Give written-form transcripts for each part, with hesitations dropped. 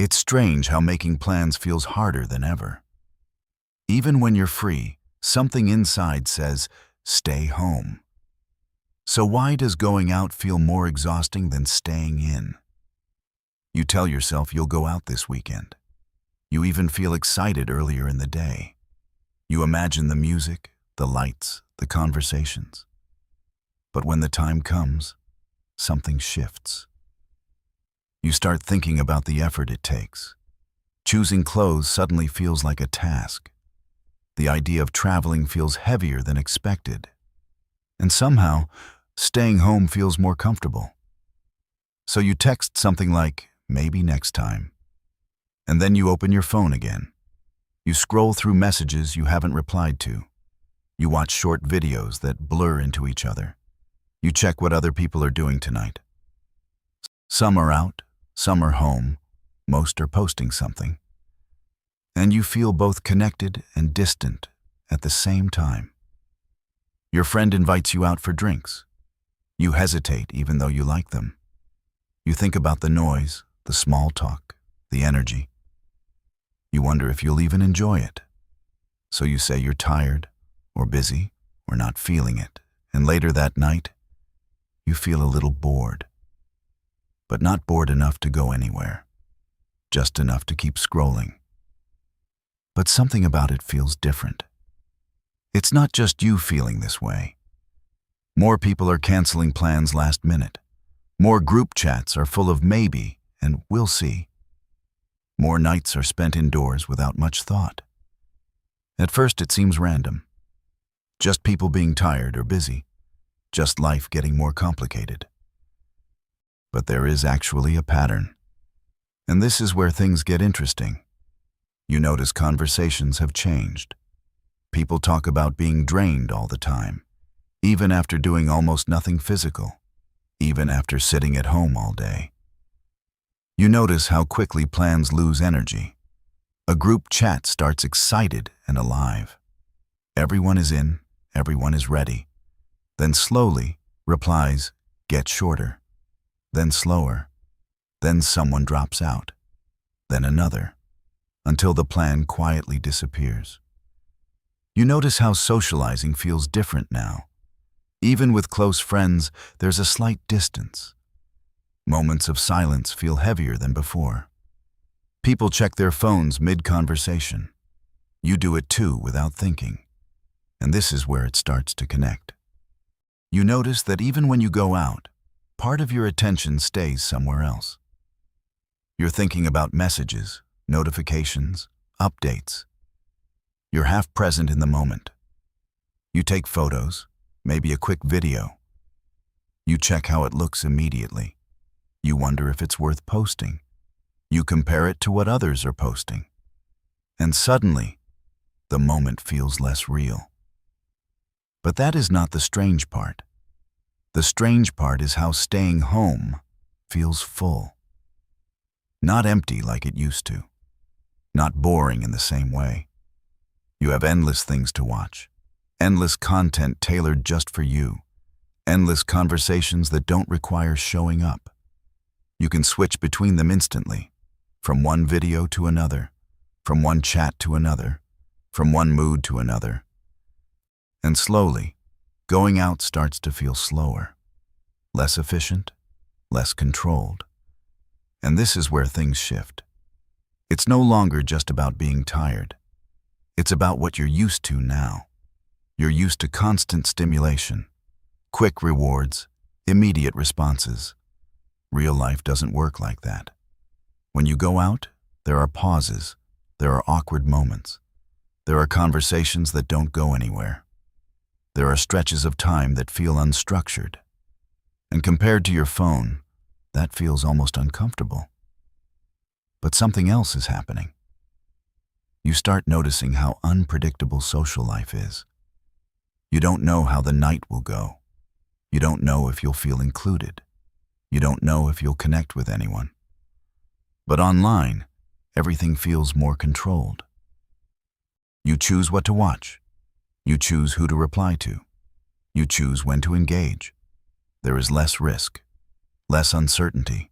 It's strange how making plans feels harder than ever. Even when you're free, something inside says, stay home. So why does going out feel more exhausting than staying in? You tell yourself you'll go out this weekend. You even feel excited earlier in the day. You imagine the music, the lights, the conversations. But when the time comes, something shifts. You start thinking about the effort it takes. Choosing clothes suddenly feels like a task. The idea of traveling feels heavier than expected. And somehow, staying home feels more comfortable. So you text something like, maybe next time. And then you open your phone again. You scroll through messages you haven't replied to. You watch short videos that blur into each other. You check what other people are doing tonight. Some are out, some are home, most are posting something. And you feel both connected and distant at the same time. Your friend invites you out for drinks. You hesitate even though you like them. You think about the noise, the small talk, the energy. You wonder if you'll even enjoy it. So you say you're tired, or busy, or not feeling it. And later that night, you feel a little bored. But not bored enough to go anywhere. Just enough to keep scrolling. But something about it feels different. It's not just you feeling this way. More people are canceling plans last minute. More group chats are full of maybe and we'll see. More nights are spent indoors without much thought. At first it seems random. Just people being tired or busy. Just life getting more complicated. But there is actually a pattern. And this is where things get interesting. You notice conversations have changed. People talk about being drained all the time, even after doing almost nothing physical, even after sitting at home all day. You notice how quickly plans lose energy. A group chat starts excited and alive. Everyone is in, everyone is ready. Then slowly, replies get shorter. Then slower. Then someone drops out. Then another. Until the plan quietly disappears. You notice how socializing feels different now. Even with close friends, there's a slight distance. Moments of silence feel heavier than before. People check their phones mid-conversation. You do it too without thinking. And this is where it starts to connect. You notice that even when you go out, part of your attention stays somewhere else. You're thinking about messages, notifications, updates. You're half present in the moment. You take photos, maybe a quick video. You check how it looks immediately. You wonder if it's worth posting. You compare it to what others are posting. And suddenly, the moment feels less real. But that is not the strange part. The strange part is how staying home feels full. Not empty like it used to. Not boring in the same way. You have endless things to watch. Endless content tailored just for you. Endless conversations that don't require showing up. You can switch between them instantly. From one video to another. From one chat to another. From one mood to another. And slowly, going out starts to feel slower. Less efficient. Less controlled. And this is where things shift. It's no longer just about being tired. It's about what you're used to now. You're used to constant stimulation, quick rewards, immediate responses. Real life doesn't work like that. When you go out, there are pauses, there are awkward moments. There are conversations that don't go anywhere. There are stretches of time that feel unstructured. And compared to your phone, that feels almost uncomfortable. But something else is happening. You start noticing how unpredictable social life is. You don't know how the night will go. You don't know if you'll feel included. You don't know if you'll connect with anyone. But online, everything feels more controlled. You choose what to watch. You choose who to reply to. You choose when to engage. There is less risk, less uncertainty,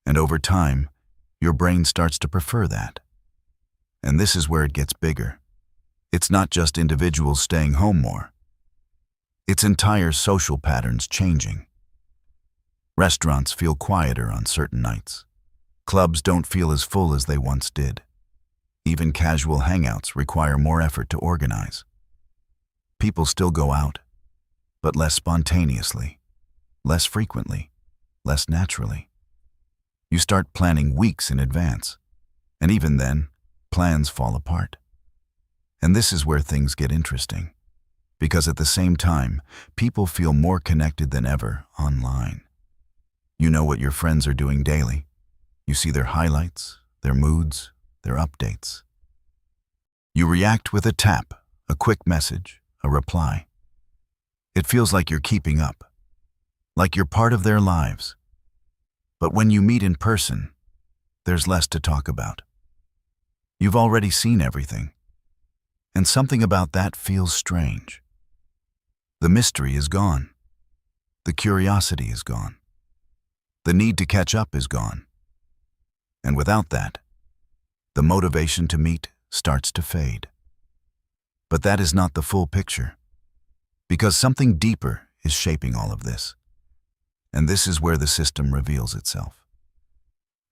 and over time, your brain starts to prefer that. And this is where it gets bigger. It's not just individuals staying home more. It's entire social patterns changing. Restaurants feel quieter on certain nights. Clubs don't feel as full as they once did. Even casual hangouts require more effort to organize. People still go out, but less spontaneously, less frequently, less naturally. You start planning weeks in advance, and even then, plans fall apart. And this is where things get interesting, because at the same time, people feel more connected than ever online. You know what your friends are doing daily. You see their highlights, their moods, their updates. You react with a tap, a quick message, a reply. It feels like you're keeping up, like you're part of their lives. But when you meet in person, there's less to talk about. You've already seen everything, and something about that feels strange. The mystery is gone. The curiosity is gone. The need to catch up is gone. And without that, the motivation to meet starts to fade. But that is not the full picture, because something deeper is shaping all of this. And this is where the system reveals itself.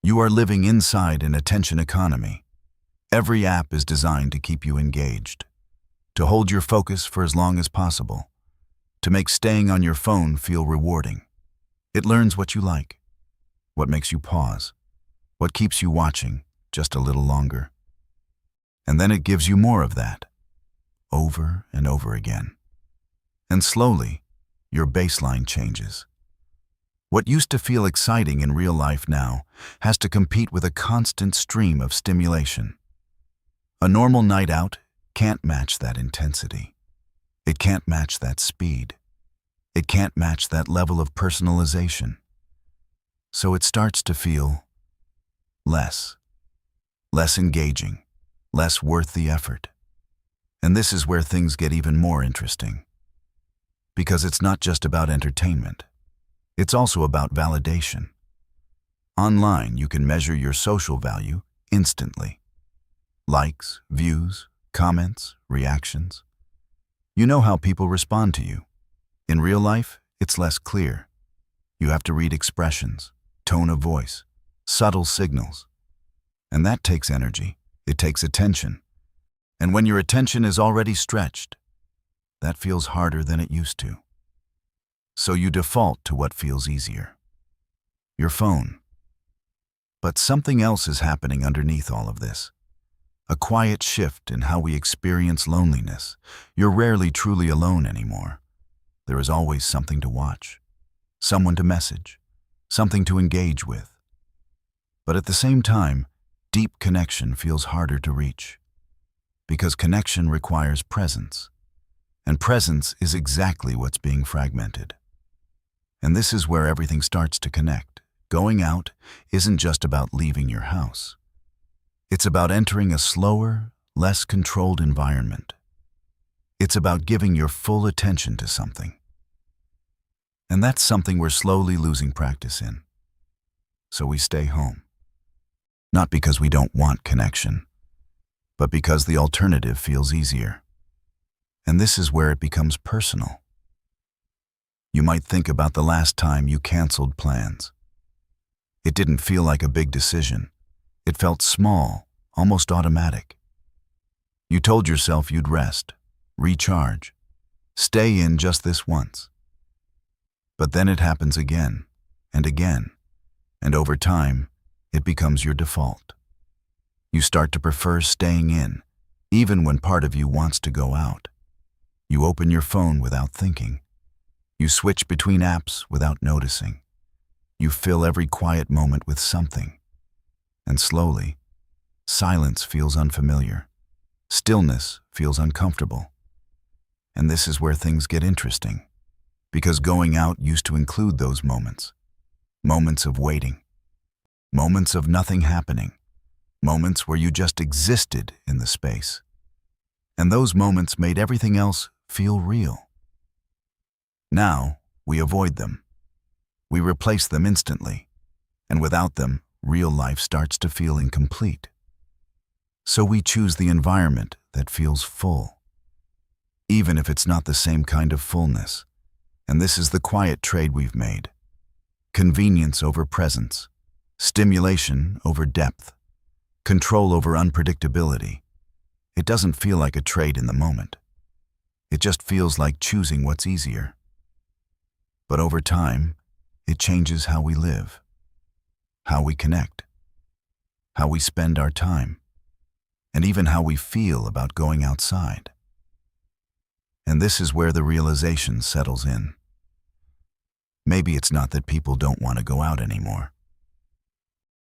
You are living inside an attention economy. Every app is designed to keep you engaged, to hold your focus for as long as possible, to make staying on your phone feel rewarding. It learns what you like, what makes you pause, what keeps you watching just a little longer. And then it gives you more of that, over and over again. And slowly, your baseline changes. What used to feel exciting in real life now has to compete with a constant stream of stimulation. A normal night out can't match that intensity. It can't match that speed. It can't match that level of personalization. So it starts to feel less engaging, less worth the effort. And this is where things get even more interesting. Because it's not just about entertainment. It's also about validation. Online, you can measure your social value instantly. Likes, views, comments, reactions. You know how people respond to you. In real life, it's less clear. You have to read expressions, tone of voice, subtle signals. And that takes energy. It takes attention. And when your attention is already stretched, that feels harder than it used to. So you default to what feels easier. Your phone. But something else is happening underneath all of this. A quiet shift in how we experience loneliness. You're rarely truly alone anymore. There is always something to watch, someone to message, something to engage with. But at the same time, deep connection feels harder to reach. Because connection requires presence. And presence is exactly what's being fragmented. And this is where everything starts to connect. Going out isn't just about leaving your house. It's about entering a slower, less controlled environment. It's about giving your full attention to something. And that's something we're slowly losing practice in. So we stay home. Not because we don't want connection, but because the alternative feels easier. And this is where it becomes personal. You might think about the last time you canceled plans. It didn't feel like a big decision. It felt small, almost automatic. You told yourself you'd rest, recharge, stay in just this once. But then it happens again, and again, and over time, it becomes your default. You start to prefer staying in, even when part of you wants to go out. You open your phone without thinking. You switch between apps without noticing. You fill every quiet moment with something. And slowly, silence feels unfamiliar. Stillness feels uncomfortable. And this is where things get interesting, because going out used to include those moments. Moments of waiting. Moments of nothing happening. Moments where you just existed in the space. And those moments made everything else feel real. Now, we avoid them. We replace them instantly. And without them, real life starts to feel incomplete. So we choose the environment that feels full, even if it's not the same kind of fullness. And this is the quiet trade we've made. Convenience over presence, stimulation over depth, control over unpredictability. It doesn't feel like a trade in the moment. It just feels like choosing what's easier. But over time, it changes how we live, how we connect, how we spend our time, and even how we feel about going outside. And this is where the realization settles in. Maybe it's not that people don't want to go out anymore.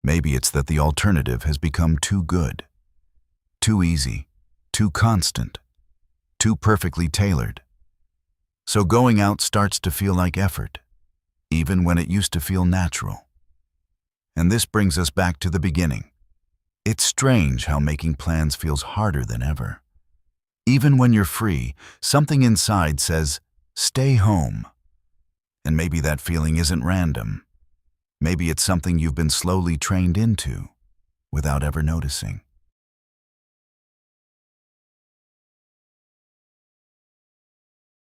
Maybe it's that the alternative has become too good, too easy, too constant, too perfectly tailored. So going out starts to feel like effort, even when it used to feel natural. And this brings us back to the beginning. It's strange how making plans feels harder than ever. Even when you're free, something inside says, stay home. And maybe that feeling isn't random. Maybe it's something you've been slowly trained into without ever noticing.